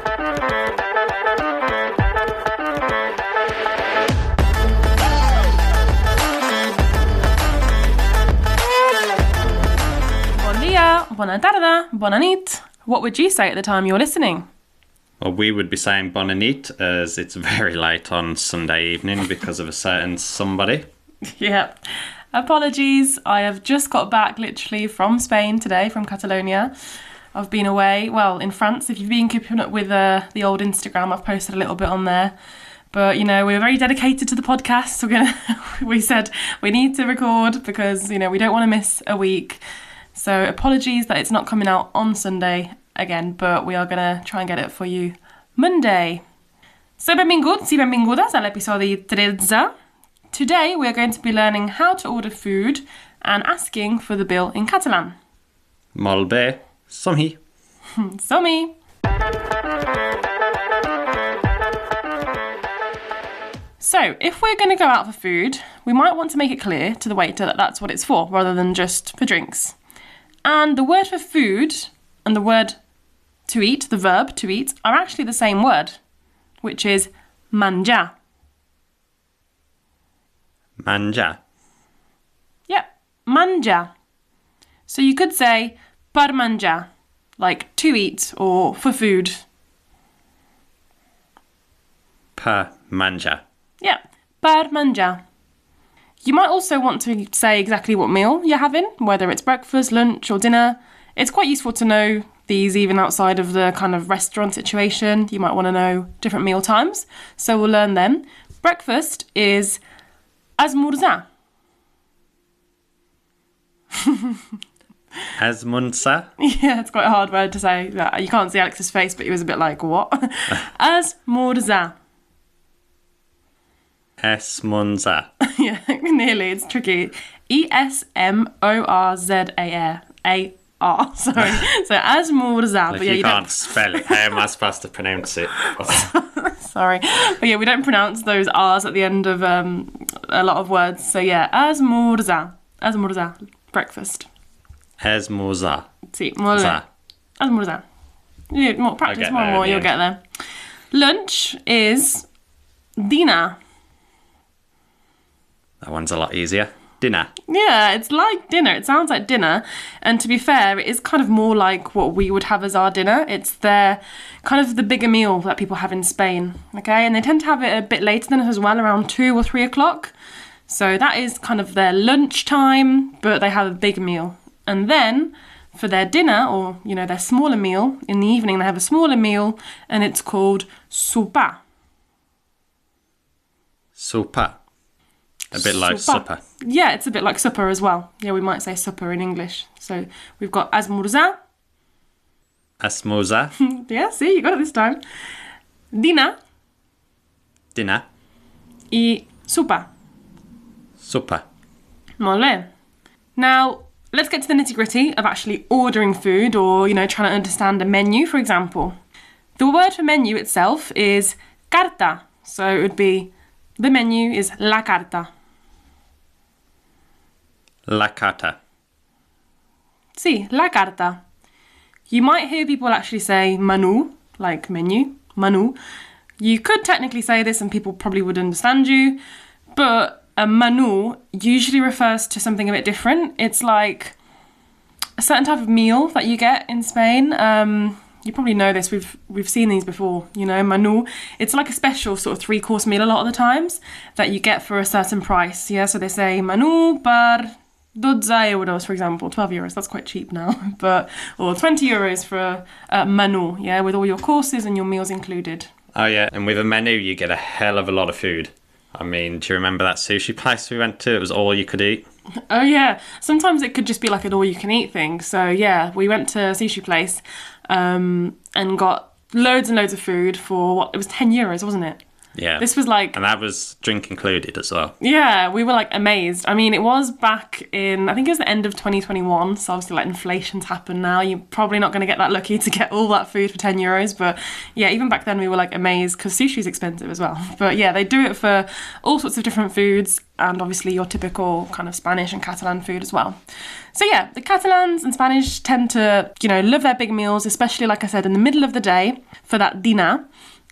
Bon dia, bona tarda, bona nit. What would you say at the time you're listening? Well, we would be saying bona nit as it's very late on Sunday evening because of a certain somebody. Yep. Apologies. I have just got back literally from Spain today, from Catalonia. I've been away, well, in France. If you've been keeping up with the old Instagram, I've posted a little bit on there. But, you know, we're very dedicated to the podcast. So we said we need to record because, you know, we don't want to miss a week. So apologies that it's not coming out on Sunday again, but we are going to try and get it for you Monday. So benvinguts i benvingudes a l'episodi 13. Today we are going to be learning how to order food and asking for the bill in Catalan. Molt bé, som-hi. Som-hi! So, if we're going to go out for food, we might want to make it clear to the waiter that that's what it's for, rather than just for drinks. And the word for food and the word to eat, the verb to eat, are actually the same word, which is menjar. Menjar. Yep, menjar. So you could say per menjar, like to eat or for food. Per menjar. Yeah, per menjar. You might also want to say exactly what meal you're having, whether it's breakfast, lunch or dinner. It's quite useful to know these even outside of the kind of restaurant situation. You might want to know different meal times, so we'll learn them. Breakfast is azmurza. Azmunsa. Yeah, it's quite a hard word to say. You can't see Alex's face, but he was a bit like, what? Azmurza. Esmunza. Yeah, nearly. It's tricky. Esmorzar. Sorry. So azmurza. If you can't spell it, how am I supposed to pronounce it? Sorry. But yeah, we don't pronounce those R's at the end of a lot of words. So yeah, azmurza. Azmurza. Breakfast. Esmurza. Sí, molt bé. Azmurza. More practice, more and more, you'll get there. Lunch is dinner. That one's a lot easier. Dinner. Yeah, it's like dinner. It sounds like dinner. And to be fair, it is kind of more like what we would have as our dinner. It's their kind of the bigger meal that people have in Spain. Okay, and they tend to have it a bit later than us as well, around 2 or 3 o'clock. So that is kind of their lunch time, but they have a big meal. And then for their dinner, or, you know, their smaller meal, in the evening they have a smaller meal, and it's called sopa. Sopa. A bit like supper. Yeah, it's a bit like supper as well. Yeah, we might say supper in English. So we've got azmurza. Esmurza. Yeah, see, you got it this time. Dinner. Dinner. I sopa. Supper. Molt bé. Now, let's get to the nitty-gritty of actually ordering food or, you know, trying to understand a menu, for example. The word for menu itself is carta. So it would be, the menu is la carta. La carta. Sí, la carta. You might hear people actually say menu, like menu, menu. You could technically say this and people probably would understand you, but a menu usually refers to something a bit different. It's like a certain type of meal that you get in Spain. You probably know this, we've seen these before, you know, menu. It's like a special sort of 3-course meal a lot of the times that you get for a certain price, yeah? So they say menu per 12 euros, for example, 12 euros, that's quite cheap now, but, or 20 euros for a menu, yeah, with all your courses and your meals included. Oh yeah, and with a menu you get a hell of a lot of food. I mean, do you remember that sushi place we went to? It was all you could eat. Oh yeah, sometimes it could just be like an all-you-can-eat thing. So yeah, we went to a sushi place and got loads and loads of food for, what, it was 10 euros, wasn't it? Yeah. This was like... And that was drink included as well. Yeah, we were like amazed. I mean, it was back in, I think it was the end of 2021. So obviously like inflation's happened now. You're probably not going to get that lucky to get all that food for €10. But yeah, even back then we were like amazed because sushi's expensive as well. But yeah, they do it for all sorts of different foods and obviously your typical kind of Spanish and Catalan food as well. So yeah, the Catalans and Spanish tend to, love their big meals, especially like I said, in the middle of the day for that dinar.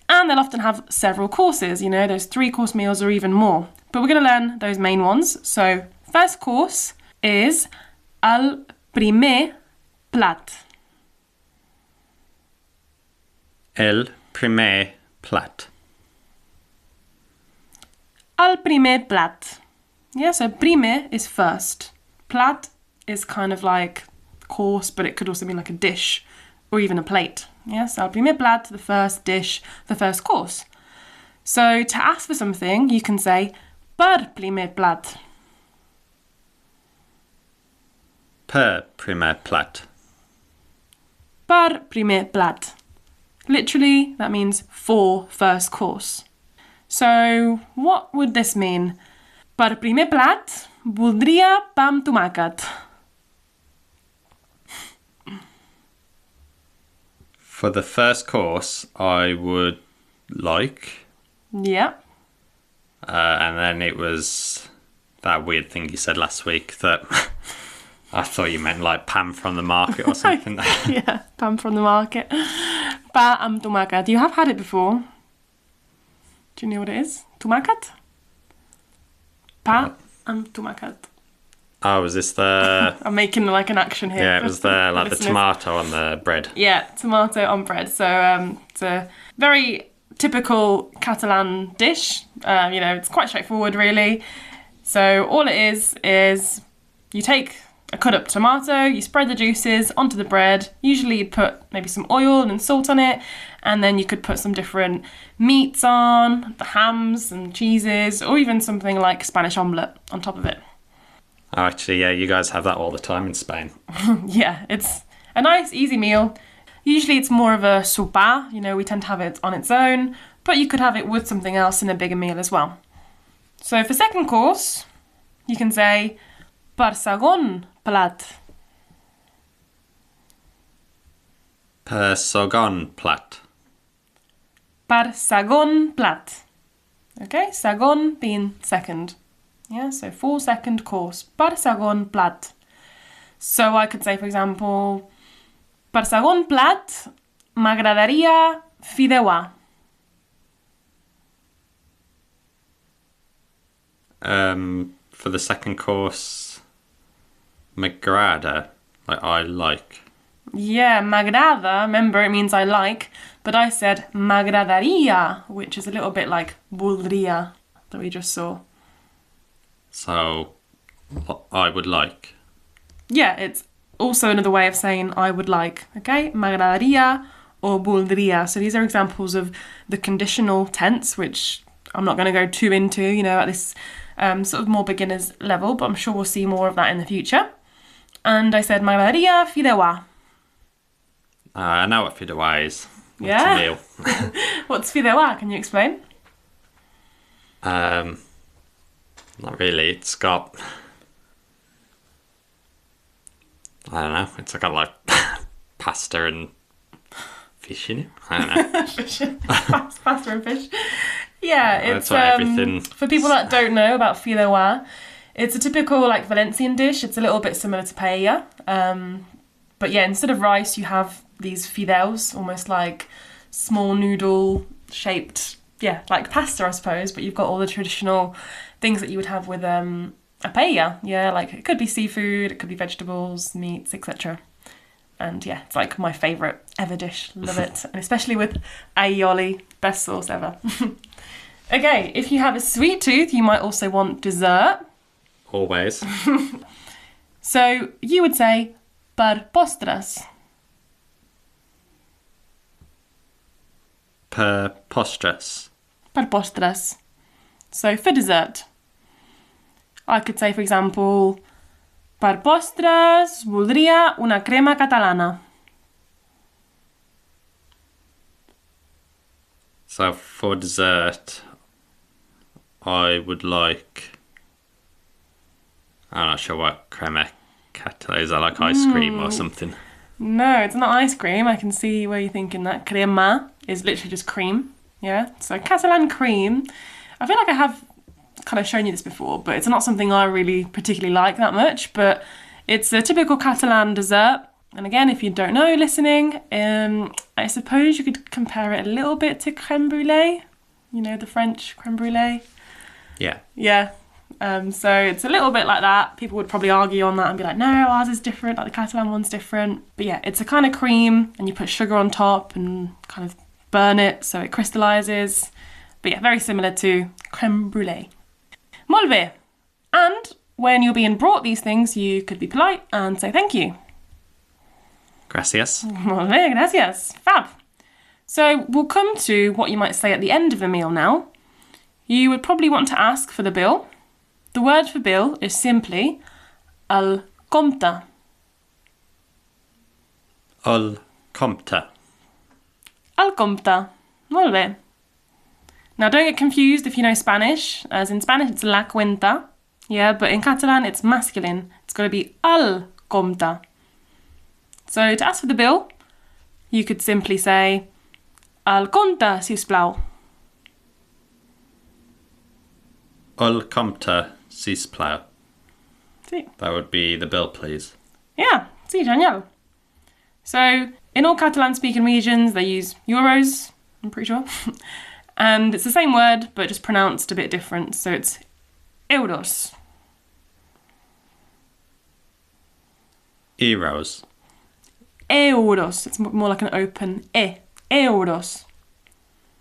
And they'll often have several courses, those 3-course meals or even more. But we're going to learn those main ones. So first course is el primer plat. El primer plat. El primer plat. Yeah, so primer is first. Plat is kind of like course, but it could also mean like a dish or even a plate. Yes, el primer plat, the first dish, the first course. So to ask for something, you can say per primer plat. Per primer plat. Per primer plat. Literally, that means for first course. So what would this mean? Per primer plat, voldria pa amb tomàquet. For the first course, I would like. Yeah. And then it was that weird thing you said last week that I thought you meant like Pam from the market or something. Yeah, Pam from the market. Pa amb tomàquet. You have had it before. Do you know what it is? Tomàquet? Pa amb tomàquet. Oh, was this the... I'm making like an action here. Yeah, it was the tomato on the bread. Yeah, tomato on bread. So it's a very typical Catalan dish. It's quite straightforward, really. So all it is you take a cut up tomato, you spread the juices onto the bread. Usually you'd put maybe some oil and salt on it, and then you could put some different meats on, the hams and cheeses, or even something like Spanish omelette on top of it. Oh, actually, yeah, you guys have that all the time in Spain. Yeah, it's a nice, easy meal. Usually it's more of a sopa, we tend to have it on its own, but you could have it with something else in a bigger meal as well. So for second course, you can say per segon plat. Per segon plat. Per segon plat. Okay, segon being second. Yeah, so 4-second course. Per segon plat. So I could say, for example, per segon plat m'agradaria fideuà. For the second course, m'agrada, like I like. Yeah, m'agrada, remember it means I like, but I said m'agradaria, which is a little bit like voldria that we just saw. So, I would like. Yeah, it's also another way of saying I would like, okay? M'agradaria or voldria. So these are examples of the conditional tense, which I'm not going to go too into, at this sort of more beginner's level, but I'm sure we'll see more of that in the future. And I said m'agradaria fideuà. I know what fideuà is. It's Yeah? a meal. What's fideuà? Can you explain? Not really. It's got... I don't know. It's got like pasta and fish in it. I don't know. Fish. Pasta and fish. Yeah, it's That's what everything... for people that don't know about fideuà, it's a typical like Valencian dish. It's a little bit similar to paella. But yeah, instead of rice, you have these fideus, almost like small noodle shaped, like pasta, I suppose. But you've got all the traditional things that you would have with a paella. Yeah, like it could be seafood, it could be vegetables, meats, etc. And yeah, it's like my favourite ever dish. Love it. And especially with aioli, best sauce ever. Okay, if you have a sweet tooth, you might also want dessert. Always. So you would say per postres. Per postres. Per postres. So for dessert. I could say, for example, per postres voldria una crema catalana. So for dessert, I would like... I'm not sure what crema catalan is. I like ice cream or something. No, it's not ice cream. I can see where you're thinking that. Crema is literally just cream. Yeah, so Catalan cream. I feel like I have kind of shown you this before, but it's not something I really particularly like that much. But it's a typical Catalan dessert. And again, if you don't know listening, I suppose you could compare it a little bit to crème brûlée. You know, the French crème brûlée. Yeah. Yeah. So it's a little bit like that. People would probably argue on that and be like, no, ours is different, like the Catalan one's different. But yeah, it's a kind of cream and you put sugar on top and kind of burn it so it crystallises. But yeah, very similar to crème brûlée. Molt bé. And when you're being brought these things, you could be polite and say thank you. Gracias. Molt bé, gracias. Fab. So we'll come to what you might say at the end of the meal now. You would probably want to ask for the bill. The word for bill is simply el compte. El compte. El compte. Molt bé. Now don't get confused if you know Spanish, as in Spanish it's la cuenta, yeah, but in Catalan it's masculine. It's got to be el compte. So to ask for the bill, you could simply say el compte, sisplau. El compte, sisplau. Sí. That would be the bill, please. Yeah, sí, genial. So, in all Catalan-speaking regions, they use euros, I'm pretty sure. And it's the same word, but just pronounced a bit different. So it's euros. Euros. Euros. It's more like an open e. Euros.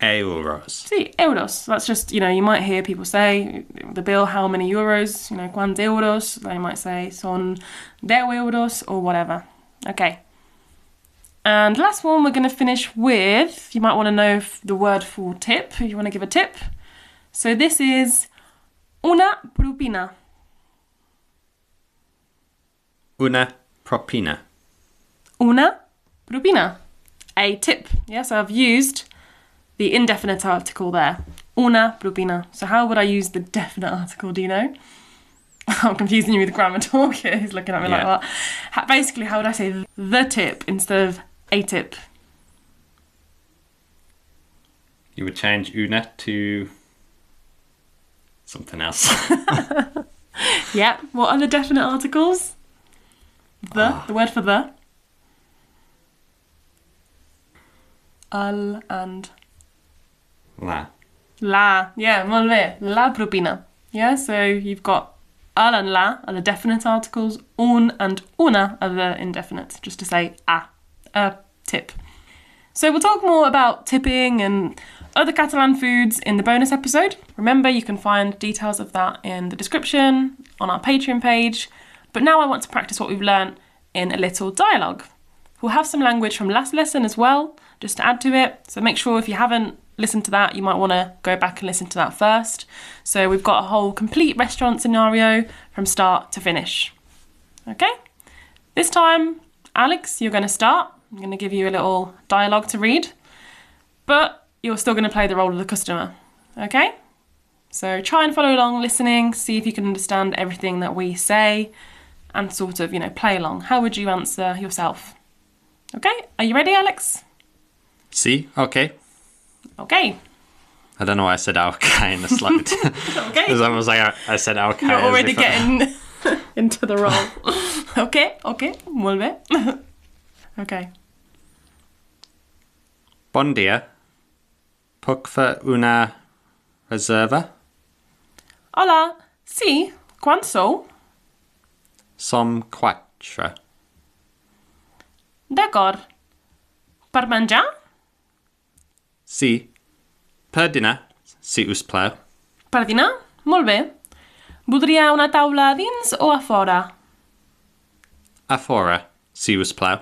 Euros. Sí, euros. That's just, you know, you might hear people say the bill, how many euros, you know, cuántos euros. They might say son 10 euros or whatever. Okay. And last one we're going to finish with, you might want to know the word for tip, if you want to give a tip. So this is una propina. Una propina. Una propina. A tip. Yeah, so I've used the indefinite article there. Una propina. So how would I use the definite article, do you know? I'm confusing you with grammar talk here. He's looking at me like that. Basically, how would I say the tip instead of a tip? You would change una to something else. Yeah. What are the definite articles? The word for the. Al and La. la. Yeah, molt bé. La propina. Yeah, so you've got al and la are the definite articles, un and una are the indefinite, just to say a tip. So we'll talk more about tipping and other Catalan foods in the bonus episode. Remember, you can find details of that in the description on our Patreon page. But now I want to practice what we've learned in a little dialogue. We'll have some language from last lesson as well, just to add to it. So make sure if you haven't listened to that, you might want to go back and listen to that first. So we've got a whole complete restaurant scenario from start to finish. Okay? This time, Alex, you're going to start. I'm going to give you a little dialogue to read, but you're still going to play the role of the customer. Okay? So try and follow along, listening, see if you can understand everything that we say, and sort of, play along. How would you answer yourself? Okay? Are you ready, Alex? Sí, okay. Okay. I don't know why I said okay in the slide. Okay. It's almost like I said okay. You're already getting into the role. Okay, molt bé. Okay. Bon dia. Puc fer una reserva? Hola, sí, quan sou? Som quatre. D'acord. Per menjar? Sí. Per dinar, si us plau. Per dinar? Molt bé. Voldria una taula a dins o a fora? A fora, si us plau.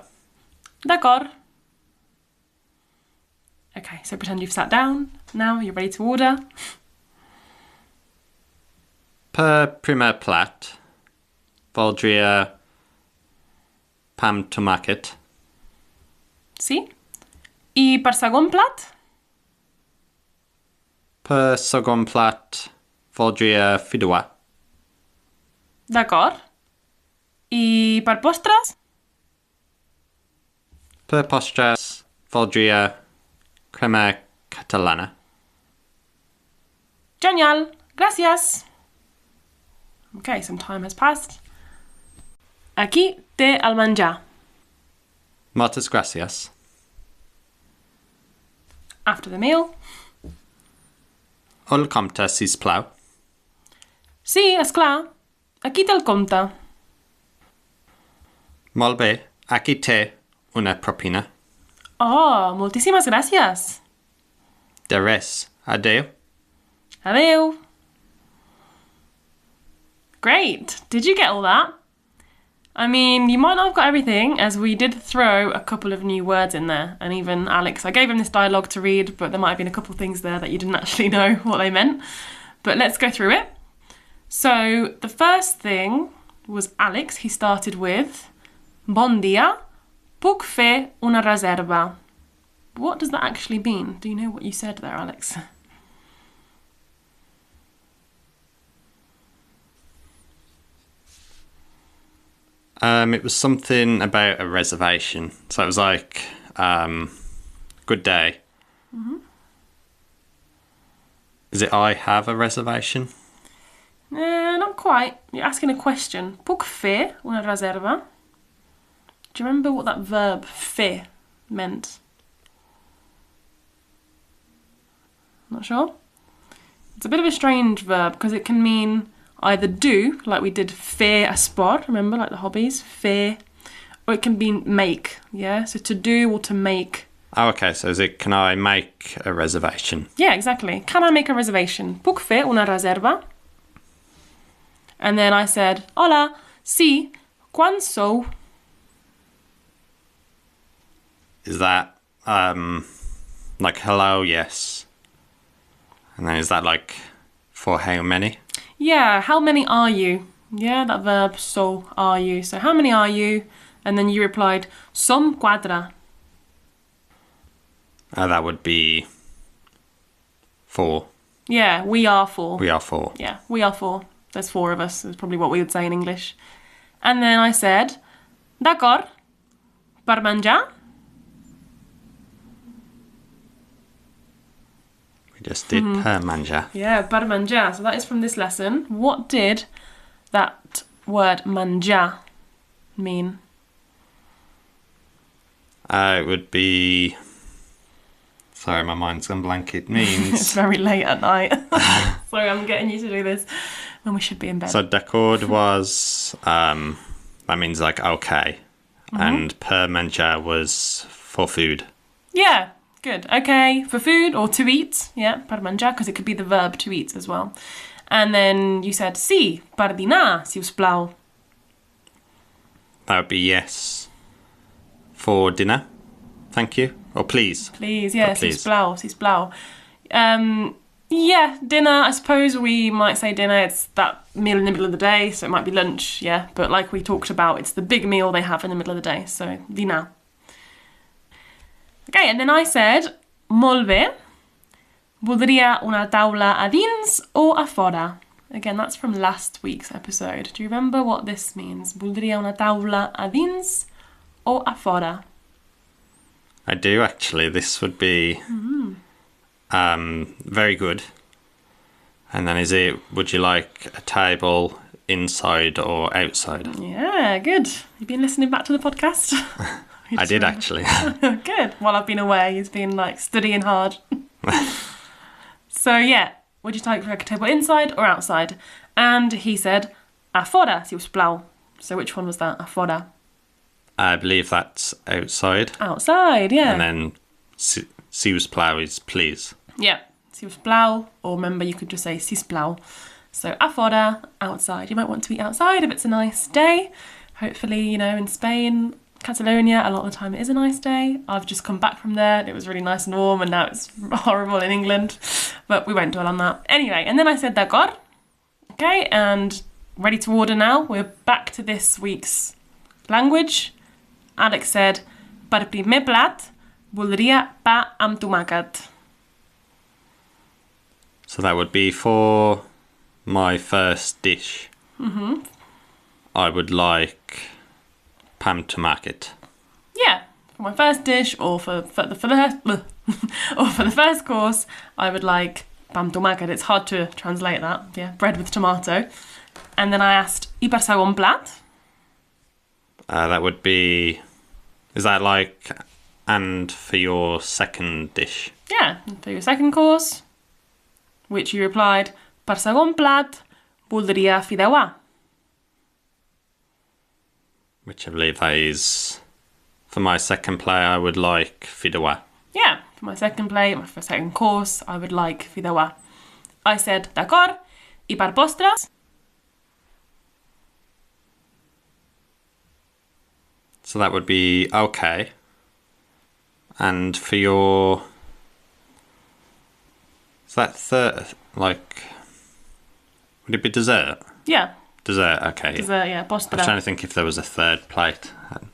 D'acord. Okay, so pretend you've sat down. Now you're ready to order. Per primer plat, voldria pam tomàquet. Sí? I per segon plat? Per segon plat, voldria fi duar. D'acord. I per postres? Per postres, voldria crema catalana. Genial. Gracias. Okay, some time has passed. Aquí té el menjar. Moltes gràcies. After the meal. El compte, sisplau. Sí, és clar. Aquí té el compte. Molt bé. Aquí té una propina. Oh, moltíssimes gràcies. De res. Adeu. Adeu. Great. Did you get all that? I mean, you might not have got everything, as we did throw a couple of new words in there. And even Alex, I gave him this dialogue to read, but there might have been a couple of things there that you didn't actually know what they meant. But let's go through it. So the first thing was Alex. He started with Bon dia, puc fer una reserva. What does that actually mean? Do you know what you said there, Alex? It was something about a reservation. So it was like, good day. Mm-hmm. Is it I have a reservation? Not quite. You're asking a question. Puc fer una reserva? Do you remember what that verb fer meant? Not sure? It's a bit of a strange verb because it can mean either do, like we did fer esport, remember, like the hobbies, fer, or it can mean make, yeah? So to do or to make. Oh, okay. So is it, can I make a reservation? Yeah, exactly. Can I make a reservation? Puc fer una reserva? And then I said, hola, sí, quan sou? Is that, like hello, yes? And then is that like for how many? Yeah, how many are you? Yeah, that verb, so, are you. So how many are you? And then you replied, som quatre. That would be 4. Yeah, we are 4. We are 4. Yeah, we are 4. There's 4 of us, is probably what we would say in English. And then I said, d'acord, per menjar? We just did per menjar. Yeah, per menjar. So that is from this lesson. What did that word menjar mean? It would be... Sorry, my mind's gone blank. It It's means... very late at night. Sorry, I'm getting you to do this when we should be in bed. So d'accord was... that means like okay. And per menjar was for food. Yeah, good. Okay, for food or to eat. Yeah, per menjar, because it could be the verb to eat as well. And then you said sí, per dinar, si us plau. That would be yes. For dinner. Thank you. Or please. Please, yeah, si please. us plau, si us plau. Yeah, dinner, I suppose we might say dinner, it's that meal in the middle of the day, so it might be lunch, yeah. But like we talked about, it's the big meal they have in the middle of the day, so dinar. Okay, and then I said, molt bé, voldria una taula a dins o a fora? Again, that's from last week's episode. Do you remember what this means? Voldria una taula a dins o a fora? I do actually. This would be very good. And then is it, would you like a table inside or outside? Yeah, good. You've been listening back to the podcast? I did actually. Good. While I've been away, he's been like studying hard. So yeah, would you like a table inside or outside? And he said, a fora, si us plau. So which one was that? A fora. I believe that's outside. Outside, yeah. And then si us plau is please. Yeah, si us plau, or remember you could just say sis plau. So a fora, outside. You might want to eat outside if it's a nice day. Hopefully, you know, in Spain, Catalonia, a lot of the time it is a nice day. I've just come back from there. It was really nice and warm, and now it's horrible in England. But we won't dwell on that. Anyway, and then I said d'acord. Okay, and ready to order now. We're back to this week's language. Alex said, per primer plat, voldria pa amb tomàquet. So that would be for my first dish, I would like pam tomaket. Yeah, for my first dish or for the or for the first course, I would like pam tomaket. It's hard to translate that. Yeah, bread with tomato. And then I asked, "I per segon plat?" That would be... Is that like... And for your second dish? Yeah, and for your second course, which you replied, "Per segon plat, voldria fideuà." Which I believe that is... For my second play, I would like fideuà. Yeah, for my second plate, for my second course, I would like fideuà. I said, "D'acord, I per postres?" So that would be okay. And for your... Is that third... Like... Would it be dessert? Yeah, Dessert, okay. dessert, yeah, I was postre. trying to think if there was a third plate.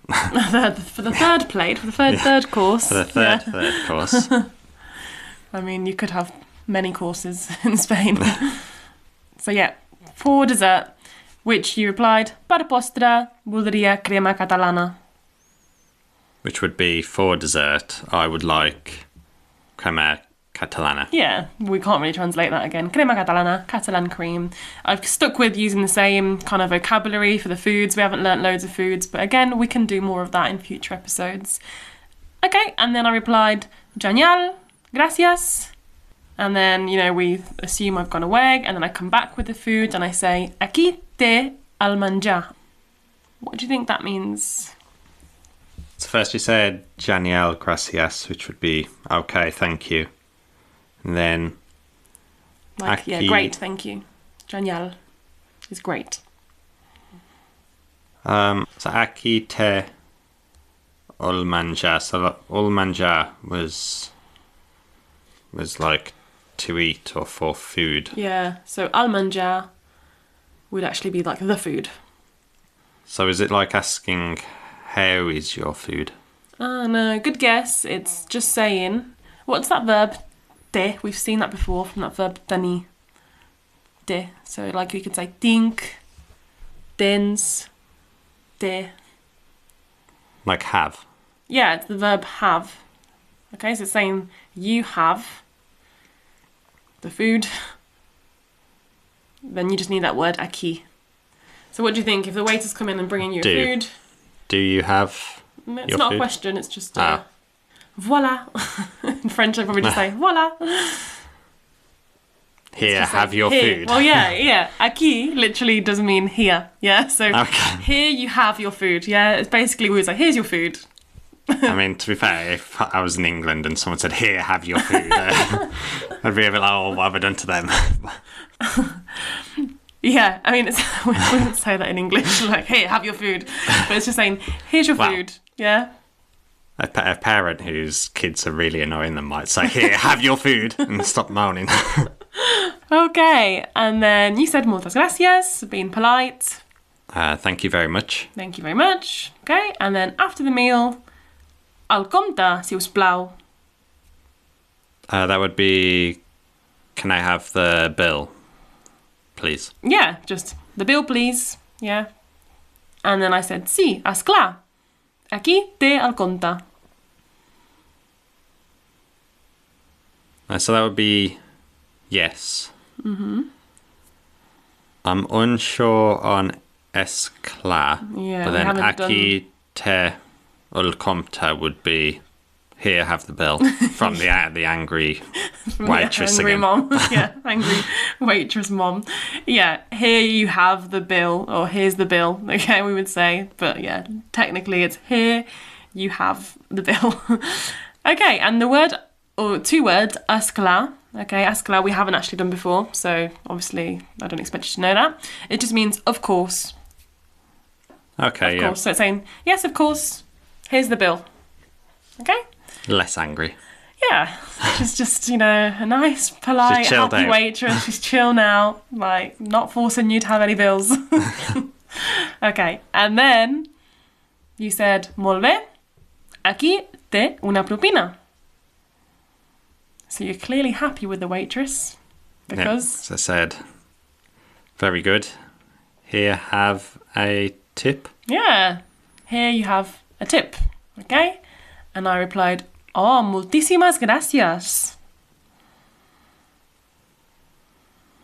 For the third plate, for the third course. For the third course. I mean, you could have many courses in Spain. So yeah, for dessert, which you replied, "Per postre, voldria crema catalana." Which would be for dessert, I would like crema catalana. Yeah, we can't really translate that again. Crema catalana, Catalan cream. I've stuck with using the same kind of vocabulary for the foods. We haven't learnt loads of foods, but again, we can do more of that in future episodes. Okay, and then I replied, "Genial, gracias." And then, we assume I've gone away, and then I come back with the food and I say, "Aquí té al menjar." What do you think that means? So first you said genial, gracias, which would be okay, thank you. And then Yeah, aquí, great, thank you. Genial is great. So aquí té al menjar. So al menjar was like to eat or for food. Yeah, so al menjar would actually be like the food. So is it like asking, how is your food? Oh no, good guess. It's just saying, what's that verb? De. We've seen that before from that verb tenir. De. So like we could say tinc, tens, de. Like have. Yeah, it's the verb have. Okay, so it's saying you have the food. Then you just need that word aquí. So what do you think if the waiters come in and bring in your food? Do you have It's your not food? a question, it's just voila. In French, I probably just say voila. Here, Just have say, your here. food. Well, yeah. Aquí literally does mean here. Yeah, so Okay. here you have your food. Yeah, it's basically we would say, here's your food. I mean, to be fair, if I was in England and someone said, here, have your food, I'd be a bit like, oh, what have I done to them? Yeah, I mean, we wouldn't say that in English, like, here, have your food. But it's just saying, here's your food. Yeah. A parent whose kids are really annoying them might say, here, have your food, and stop moaning. Okay, and then you said muchas gracias, being polite. Thank you very much. Thank you very much. Okay, and then after the meal, al compte, si us plau. That would be, can I have the bill, please? Yeah, just the bill, please. Yeah. And then I said, sí, és clar. Aquí té el compte. So that would be yes. Mm-hmm. I'm unsure on es clar, Yeah, but we then haven't aquí te el compte would be, here, have the bill, from the angry waitress angry again. mom. Yeah, angry waitress mom. Yeah, here you have the bill, or here's the bill, okay, we would say. But yeah, technically it's here you have the bill. Okay, and the word, or two words, és clar. Okay, és clar we haven't actually done before, so obviously I don't expect you to know that. It just means, of course. Okay, Of yeah. course. So it's saying, yes, of course, here's the bill. Okay? Less angry. Yeah, she's just, a nice, polite, She's chilled happy out. waitress. She's chill now, like, not forcing you to have any bills. Okay, and then you said, molt bé, aquí té una propina. So you're clearly happy with the waitress, because... Yeah, as I said, Very good. Here, have a tip. Yeah. Here you have a tip. Okay? And I replied, oh, muchísimas gracias.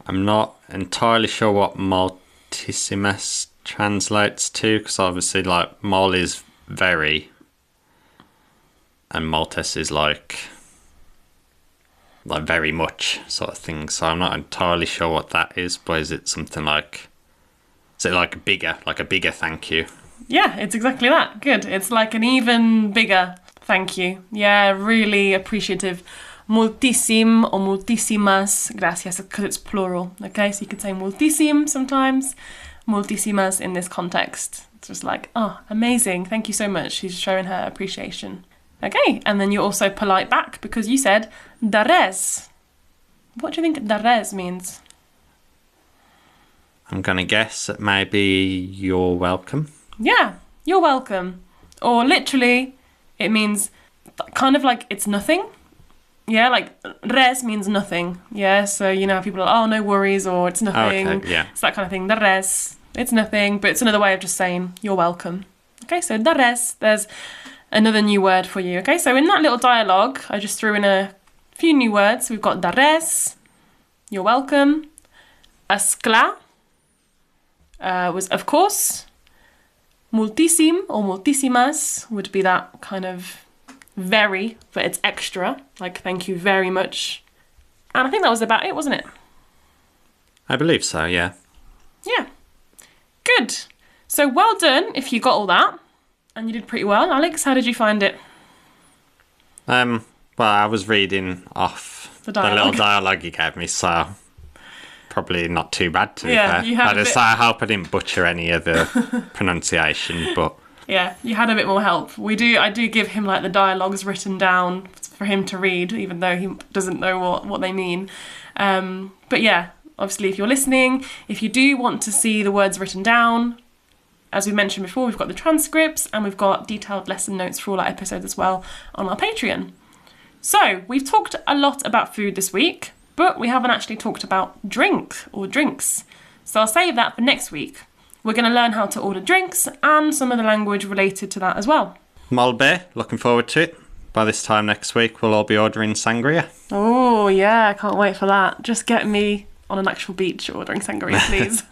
I'm not entirely sure what moltissimus translates to, because obviously, like, mol is very, and multis is like very much sort of thing. So I'm not entirely sure what that is, but is it something like, is it like a bigger thank you? Yeah, it's exactly that. Good. It's like an even bigger thank you. Yeah, really appreciative. Multísim or multísimas gracias, because it's plural. Okay, so you could say multísim sometimes, multísimas in this context. It's just like, oh, amazing. Thank you so much. She's showing her appreciation. Okay, and then you're also polite back because you said de res. What do you think de res means? I'm going to guess that maybe you're welcome. Yeah, you're welcome. Or literally, it means kind of like it's nothing. Yeah, like res means nothing. Yeah, so you know people are, oh, no worries, or it's nothing. Okay, yeah. It's that kind of thing. De res, it's nothing, but it's another way of just saying you're welcome. Okay, so de res, there's another new word for you. Okay, so in that little dialogue, I just threw in a few new words. We've got de res, you're welcome. Esclar was of course. Multísim or multísimas would be that kind of very, but it's extra, like thank you very much. And I think that was about it, wasn't it? I believe so, yeah. Yeah. Good. So well done if you got all that. And you did pretty well. Alex, how did you find it? Well, I was reading off the little dialogue you gave me, so probably not too bad, to be fair. I hope I didn't butcher any of the pronunciation, but... Yeah, you had a bit more help. I do give him like the dialogues written down for him to read, even though he doesn't know what they mean. But yeah, obviously if you're listening, if you do want to see the words written down, as we mentioned before, we've got the transcripts and we've got detailed lesson notes for all our episodes as well on our Patreon. So we've talked a lot about food this week, but we haven't actually talked about drink or drinks. So I'll save that for next week. We're going to learn how to order drinks and some of the language related to that as well. Molt bé, looking forward to it. By this time next week, we'll all be ordering sangria. Oh, yeah, I can't wait for that. Just get me on an actual beach ordering sangria, please.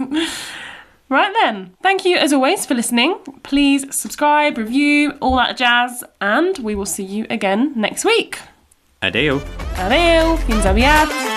Right then, thank you as always for listening. Please subscribe, review, all that jazz, and we will see you again next week. Adeu. Adeu, fins aviat.